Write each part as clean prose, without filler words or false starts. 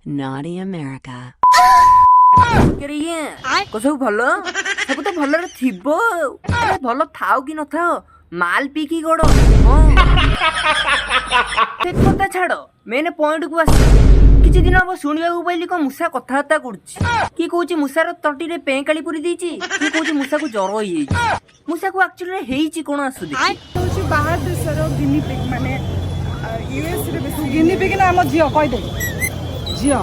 Naughty America. ସବୁ ଭଲ ସବୁ ତ ଭଲରେ ଥିବ ଆରେ ଭଲ ଥାଉ କି ନଥାଉ ମାଲ ପିଇକି ଗୋଡ଼ ସେ କଥା ଛାଡ଼ ମେନ୍ ପଏଣ୍ଟକୁ ଆସ କିଛି ଦିନ ହବ ଶୁଣିବାକୁ ପାଇଲି କଣ ମୂଷା କଥାବାର୍ତ୍ତା କରୁଛି କିଏ କହୁଛି ମୂଷାର ତଣ୍ଟିରେ ପେଁକାଳି ପୁରି ଦେଇଛି କିଏ କହୁଛି ମୂଷାକୁ ଜ୍ୱର ହେଇଯାଇଛି ମୂଷାକୁ ଆକ୍ଚୁଆଲି ହେଇଛି କଣ ଆସୁଛି ହଉଛି ବାହାର ଦେଶର ଗିନିପିଗ୍ ମାନେ ୟୁଏସରେ ବେଶୀ ଗିନିପିଗ୍ ନା ଆମ ଝିଅ କହିଦେ ଝିଅ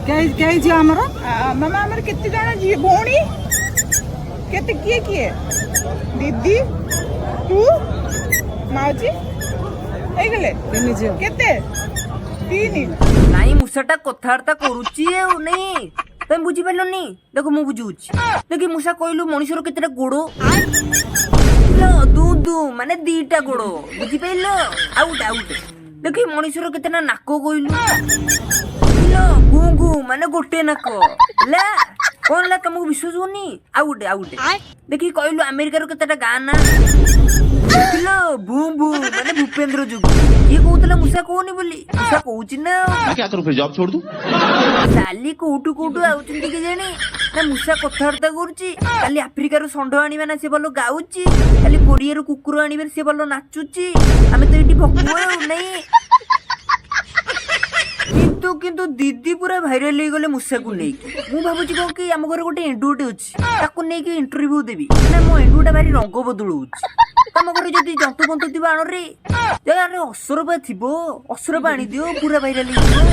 କେହି ଝିଅ ଆମର ମାମା ଆମର କେତେ ଜଣ ଝିଅ ଭଉଣୀ କେତେ କିଏ କିଏ ଦିଦି ତୁ ମାଉସୀ ହେଇଗଲେ ତିନି ଝିଅ କେତେ ତିନି ନାଇଁ ମୂଷାଟା କଥାବାର୍ତ୍ତା କରୁଛି ଆଉ ନାଇଁ ତମେ ବୁଝିପାରିଲନି ଦେଖ ମୁଁ ବୁଝଉଛି ଦେଖି ମୂଷା କହିଲୁ ମଣିଷର କେତେଟା ଗୋଡ଼ ଦୁ ଦୁ ମାନେ ଦିଟା ଗୋଡ଼ ବୁଝିପାରିଲ ଆଉ ଦେଖି ମଣିଷର କେତେଟା ନାକ କହିଲୁ ଗୁ ଗୁ ମାନେ ଗୋଟେ ନାକ ହେଲା କଣ ହେଲା ତମକୁ ବିଶ୍ୱାସ ହଉନି ଆଉ ଗୋଟେ ଦେଖି କହିଲୁ ଆମେରିକାର କେତେଟା ଗାଁ ନା ଦେଖିଲ ଭୁ ଭୁ ମାନେ ଭୂପେନ୍ଦ୍ର ଯୋଗୁ ଇଏ କହୁଥିଲା ମୂଷା କହୁନି ବୋଲି ମୂଷା କହୁଛି ନା ଚାଲି କୋଉଠୁ ଆଉଛନ୍ତି କେଜାଣି ନା ମୂଷା କଥାବାର୍ତ୍ତା କରୁଛି କାଲି ଆଫ୍ରିକାରୁ ଷଣ୍ଢ ଆଣିବା ନା ସେ ଭଲ ଗାଉଛି କାଲି କୋରିଆରୁ କୁକୁର ଆଣିବେ ସେ ଭଲ ନାଚୁଛି ଆମେ ତ ଏଇଠି ଭକୁଆ ଆଉ ନାଇଁ କିନ୍ତୁ ଦିଦି ପୁରା ଭାଇରାଲ ହେଇଗଲେ ମୂଷାକୁ ନେଇକି ମୁଁ ଭାବୁଛି କଣ କି ଆମ ଘରେ ଗୋଟେ ଏଣ୍ଡୁଅଟେ ଅଛି ତାକୁ ନେଇକି ଇଣ୍ଟରଭ୍ୟୁ ଦେବି ନା ମୋ ଏଣ୍ଡୁଅଟା ଭାରି ରଙ୍ଗ ବଦଳଉଛି ତମ ଘରେ ଯଦି ଜନ୍ତୁ ବନ୍ତୁ ଥିବ ଆଣରେ ଅସୁରପା ଥିବ ଅସୁରପା ଆଣିଦିଅ ପୁରା ଭାଇରାଲ ହେଇଯିବ